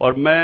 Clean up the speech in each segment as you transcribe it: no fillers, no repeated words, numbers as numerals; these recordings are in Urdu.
اور میں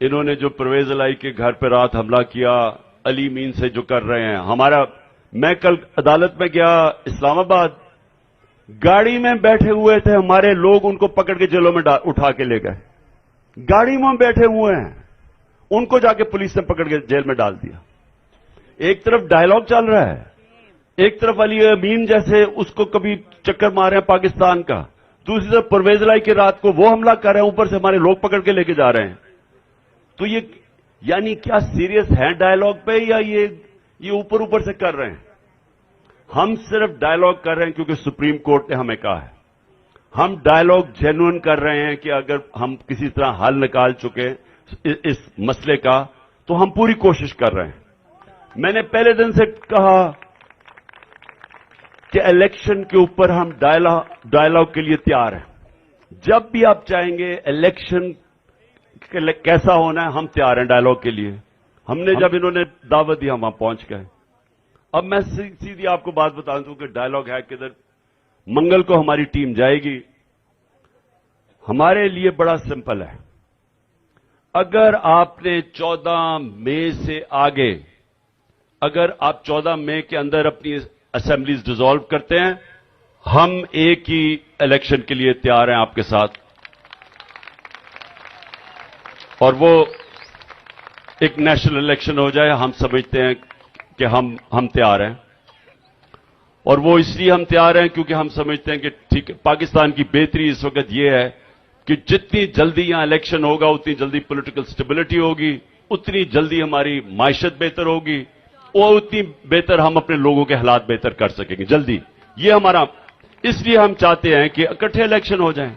انہوں نے جو پرویز الہی کے گھر پہ رات حملہ کیا علی مین سے جو کر رہے ہیں میں کل عدالت میں گیا اسلام آباد گاڑی میں بیٹھے ہوئے تھے ہمارے لوگ ان کو پکڑ کے جیلوں میں اٹھا کے لے گئے گاڑی میں بیٹھے ہوئے ہیں ان کو جا کے پولیس نے پکڑ کے جیل میں ڈال دیا ایک طرف ڈائلگ چل رہا ہے ایک طرف علی امین جیسے اس کو کبھی چکر مارے ہیں پاکستان کا دوسری طرف پرویز الہی کی رات کو وہ حملہ کر رہے ہیں اوپر سے ہمارے لوگ پکڑ کے لے کے جا رہے ہیں تو یہ یعنی کیا سیریس ہے ڈائلگ پہ یا یہ اوپر اوپر سے کر رہے ہیں ہم صرف ڈائلگ کر رہے ہیں کیونکہ سپریم کورٹ نے ہمیں کہا ہے ہم ڈائلگ جینوئن کر رہے ہیں کہ اگر ہم کسی طرح حل نکال چکے اس مسئلے کا تو ہم پوری کوشش کر رہے ہیں میں نے پہلے دن سے کہا کہ الیکشن کے اوپر ہم ڈائلگ کے لیے تیار ہیں جب بھی آپ چاہیں گے الیکشن کیسا ہونا ہے ہم تیار ہیں ڈائلگ کے لیے ہم نے جب انہوں نے دعوت دی ہم وہاں پہنچ گئے اب میں سیدھی آپ کو بات بتا دوں کہ ڈائلگ ہے کدھر منگل کو ہماری ٹیم جائے گی ہمارے لیے بڑا سمپل ہے اگر آپ نے 14 مئی سے آگے اگر آپ 14 مئی کے اندر اپنی اسمبلیز ڈیزالو کرتے ہیں ہم ایک ہی الیکشن کے لیے تیار ہیں آپ کے ساتھ اور وہ ایک نیشنل الیکشن ہو جائے ہم سمجھتے ہیں کہ ہم تیار ہیں اور وہ اس لیے ہم تیار ہیں کیونکہ ہم سمجھتے ہیں کہ ٹھیک ہے پاکستان کی بہتری اس وقت یہ ہے کہ جتنی جلدی یہاں الیکشن ہوگا اتنی جلدی پولیٹیکل سٹیبلٹی ہوگی اتنی جلدی ہماری معیشت بہتر ہوگی اور اتنی بہتر ہم اپنے لوگوں کے حالات بہتر کر سکیں گے جلدی یہ ہمارا اس لیے ہم چاہتے ہیں کہ اکٹھے الیکشن ہو جائیں